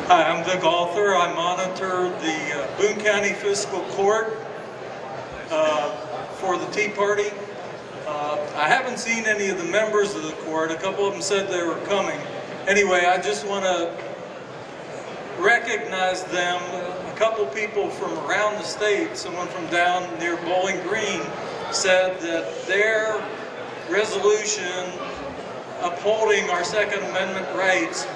Hi, I'm Vic Author. I monitor the Boone County Fiscal Court for the Tea Party. I haven't seen any of the members of the court. A couple of them said they were coming. Anyway, I just want to recognize them. A couple people from around the state, someone from down near Bowling Green, said that their resolution upholding our Second Amendment rights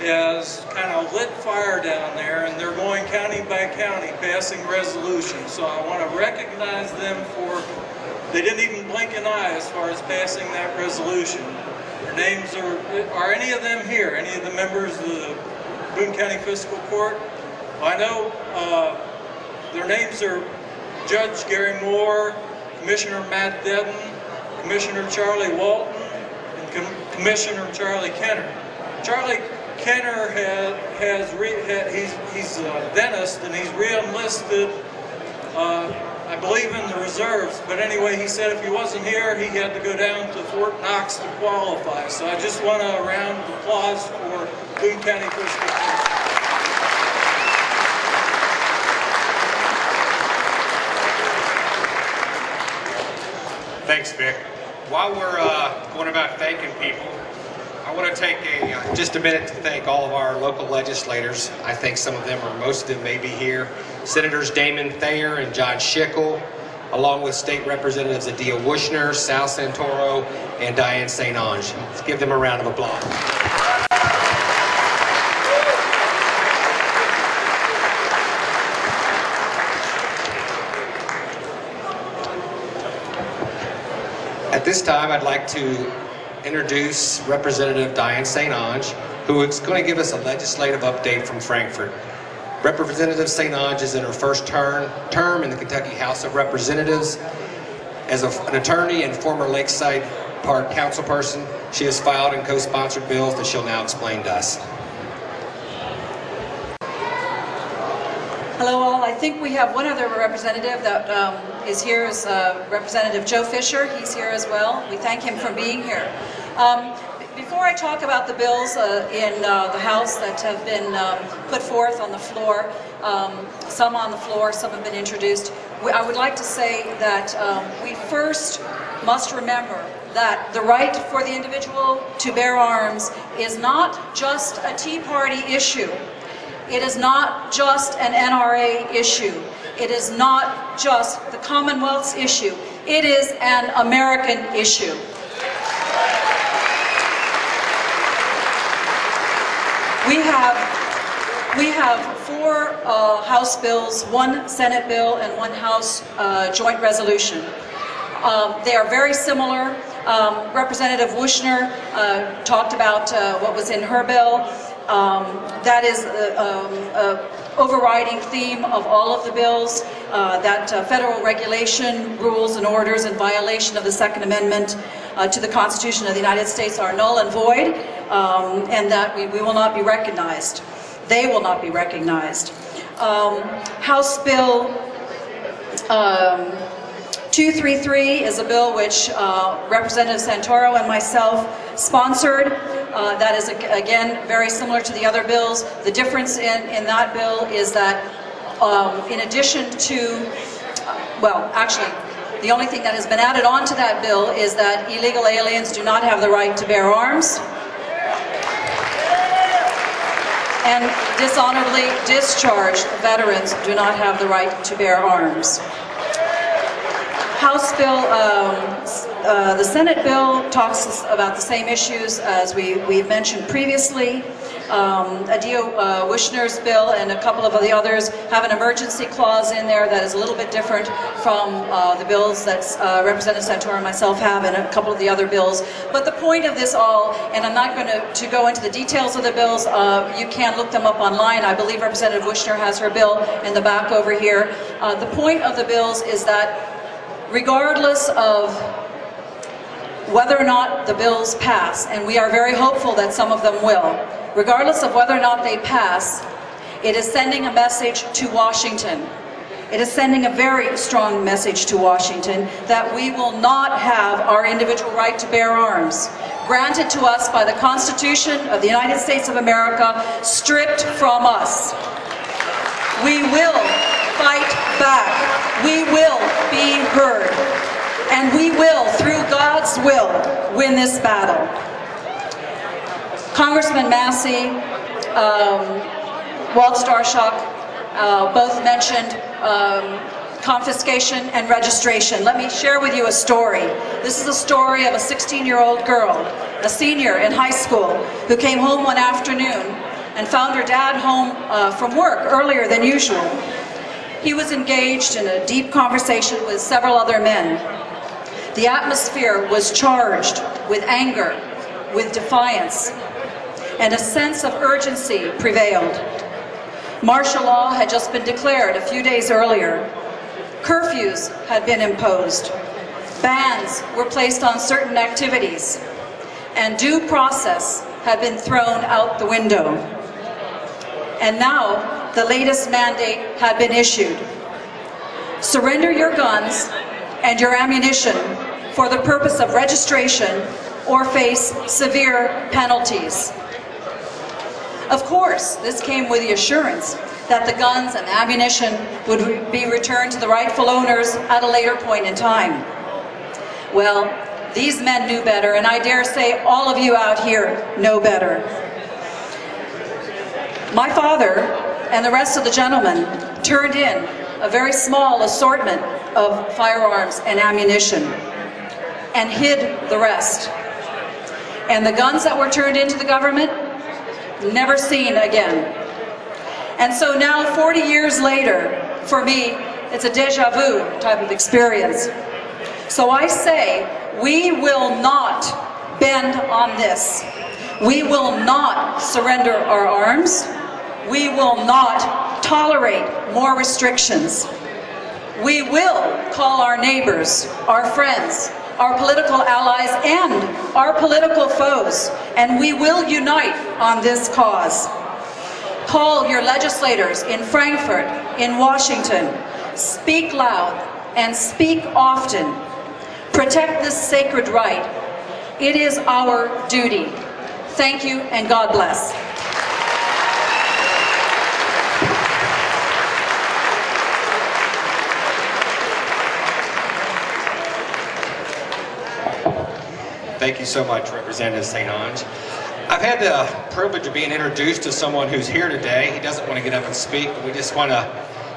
has kind of lit fire down there, and they're going county by county passing resolutions. So I want to recognize them for, they didn't even blink an eye as far as passing that resolution. Their names are any of them here? Any of the members of the Boone County Fiscal Court? Well, I know their names are Judge Gary Moore, Commissioner Matt Dedden, Commissioner Charlie Walton, and Commissioner Charlie Kenner. Charlie Kenner he's a dentist, and he's re-enlisted, I believe, in the reserves. But anyway, he said if he wasn't here, he had to go down to Fort Knox to qualify. So I just want a round of applause for Boone County Fiscal Court. Thanks, Vic. While we're going about thanking people, I want to take just a minute to thank all of our local legislators. I think some of them, or most of them, may be here. Senators Damon Thayer and John Schickel, along with State Representatives Adia Wushner, Sal Santoro, and Diane St. Ange. Let's give them a round of applause. At this time, I'd like to introduce Representative Diane St. Ange, who is going to give us a legislative update from Frankfort. Representative St. Ange is in her first term in the Kentucky House of Representatives. As an attorney and former Lakeside Park councilperson, she has filed and co-sponsored bills that she'll now explain to us. Hello all. I think we have one other representative that is here, is Representative Joe Fisher. He's here as well. We thank him for being here. Before I talk about the bills in the House that have been put forth on the floor, some on the floor, some have been introduced, I would like to say that we first must remember that the right for the individual to bear arms is not just a Tea Party issue. It is not just an NRA issue. It is not just the Commonwealth's issue. It is an American issue. We have 4 House bills, 1 Senate bill, and 1 House joint resolution. They are very similar. Representative Wushner talked about what was in her bill. That is the overriding theme of all of the bills, that federal regulation, rules, and orders in violation of the Second Amendment to the Constitution of the United States are null and void, and that we will not be recognized. They will not be recognized. House Bill 233 is a bill which Representative Santoro and myself sponsored. That is, again, very similar to the other bills. The difference in that bill is that in addition to, well, actually, the only thing that has been added on to that bill is that illegal aliens do not have the right to bear arms, and dishonorably discharged veterans do not have the right to bear arms. House bill, the Senate bill talks about the same issues as we've mentioned previously. Adia Wushner's bill and a couple of the others have an emergency clause in there that is a little bit different from the bills that Representative Santoro and myself have, and a couple of the other bills. But the point of this all, and I'm not going to go into the details of the bills, you can look them up online. I believe Representative Wushner has her bill in the back over here. The point of the bills is that regardless of whether or not the bills pass, and we are very hopeful that some of them will, regardless of whether or not they pass, it is sending a message to Washington. It is sending a very strong message to Washington that we will not have our individual right to bear arms. granted to us by the Constitution of the United States of America, stripped from us. We will fight back. We will be heard. And we will, through God's will, win this battle. Congressman Massey, Walt Starshok, both mentioned confiscation and registration. Let me share with you a story. This is a story of a 16-year-old girl, a senior in high school, who came home one afternoon and found her dad home from work earlier than usual. He was engaged in a deep conversation with several other men. The atmosphere was charged with anger, with defiance, and a sense of urgency prevailed. Martial law had just been declared a few days earlier. Curfews had been imposed. Bans were placed on certain activities. And due process had been thrown out the window. And now, the latest mandate had been issued. Surrender your guns and your ammunition for the purpose of registration or face severe penalties. Of course, this came with the assurance that the guns and ammunition would be returned to the rightful owners at a later point in time. Well, these men knew better, and I dare say all of you out here know better. My father and the rest of the gentlemen turned in a very small assortment of firearms and ammunition and hid the rest. And the guns that were turned into the government, never seen again. And so now, 40 years later, for me, it's a déjà vu type of experience. So I say, we will not bend on this. We will not surrender our arms. We will not tolerate more restrictions. We will call our neighbors, our friends, our political allies, and our political foes, and we will unite on this cause. Call your legislators in Frankfurt, in Washington. Speak loud and speak often. Protect this sacred right. It is our duty. Thank you, and God bless. Thank you so much, Representative St. Onge. I've had the privilege of being introduced to someone who's here today. He doesn't want to get up and speak, but we just want to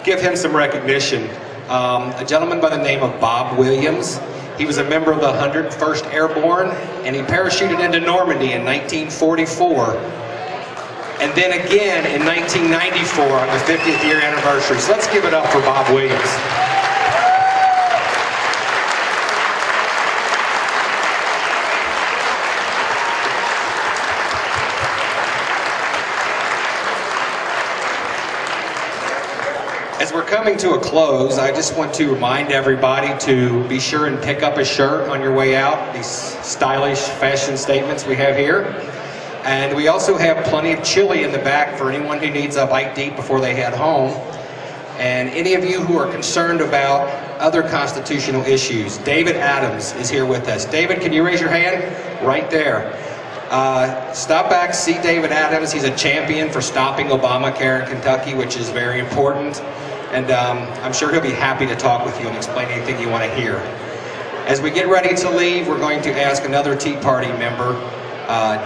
give him some recognition. A gentleman by the name of Bob Williams. He was a member of the 101st Airborne, and he parachuted into Normandy in 1944. And then again in 1994 on the 50th year anniversary. So let's give it up for Bob Williams. As we're coming to a close, I just want to remind everybody to be sure and pick up a shirt on your way out, these stylish fashion statements we have here. And we also have plenty of chili in the back for anyone who needs a bite to eat before they head home. And any of you who are concerned about other constitutional issues, David Adams is here with us. David, can you raise your hand? Right there. Stop back, see David Adams. He's a champion for stopping Obamacare in Kentucky, which is very important. And I'm sure he'll be happy to talk with you and explain anything you want to hear. As we get ready to leave, we're going to ask another Tea Party member,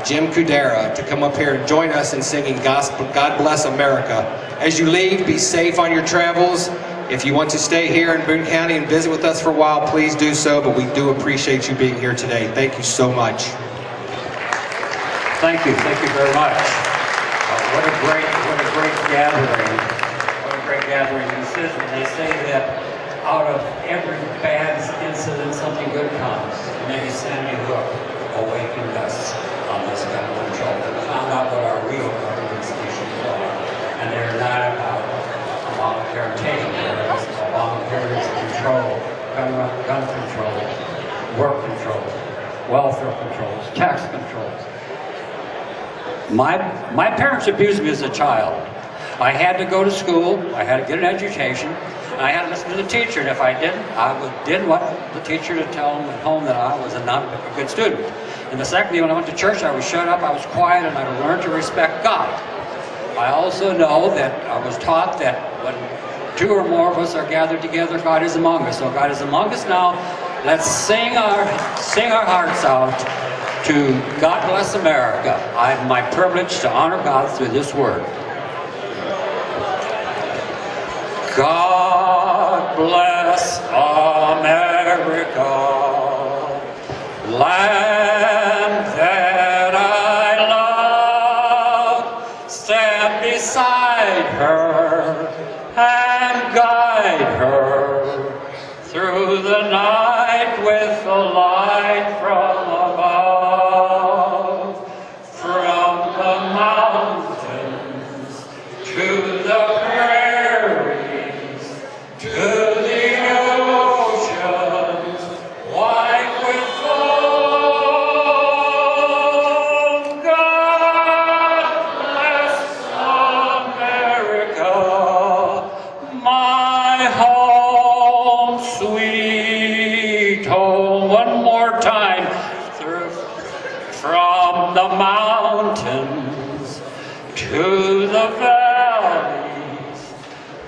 Jim Kudera, to come up here and join us in singing God Bless America. As you leave, be safe on your travels. If you want to stay here in Boone County and visit with us for a while, please do so, but we do appreciate you being here today. Thank you so much. Thank you very much. What a great gathering. What a great gathering this is. And they say that out of every bad incident, something good comes. Maybe Sandy Hook awakened us on this gun control and found out what our real government's issues are. And they're not about Obamacare taking care of us. Obamacare is control, gun control, work control, welfare controls, tax controls. My parents abused me as a child. I had to go to school, I had to get an education, and I had to listen to the teacher, and if I didn't, I did what the teacher would tell them at home that I was not a good student. And the second thing, when I went to church, I was shut up, I was quiet, and I learned to respect God. I also know that I was taught that when two or more of us are gathered together, God is among us. So God is among us now. Let's sing our hearts out to God Bless America. I have my privilege to honor God through this word. God bless America, land that I love. Stand beside her and guide her through the night with the light from above. From the mountains to the prairies, to the oceans, white with foam. God bless America, my home, sweet home. One more time. From the mountains to the valleys,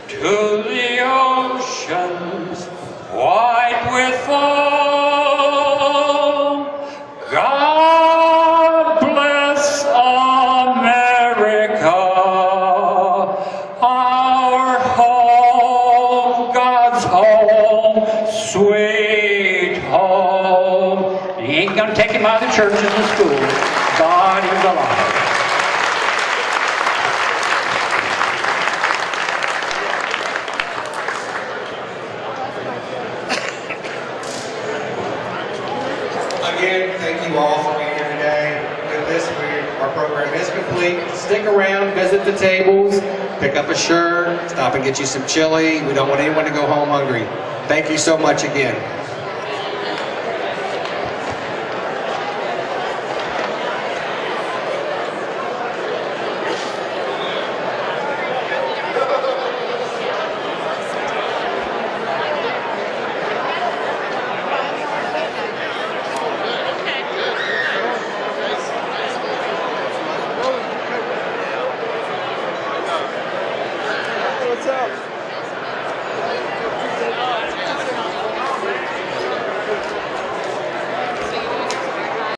to the oceans, white with foam. God bless America, our home, God's home, sweet home. He ain't gonna take him out of the churches and schools. God is alive. Again, thank you all for being here today. With this, our program is complete. Stick around, visit the tables, pick up a shirt, stop and get you some chili. We don't want anyone to go home hungry. Thank you so much again.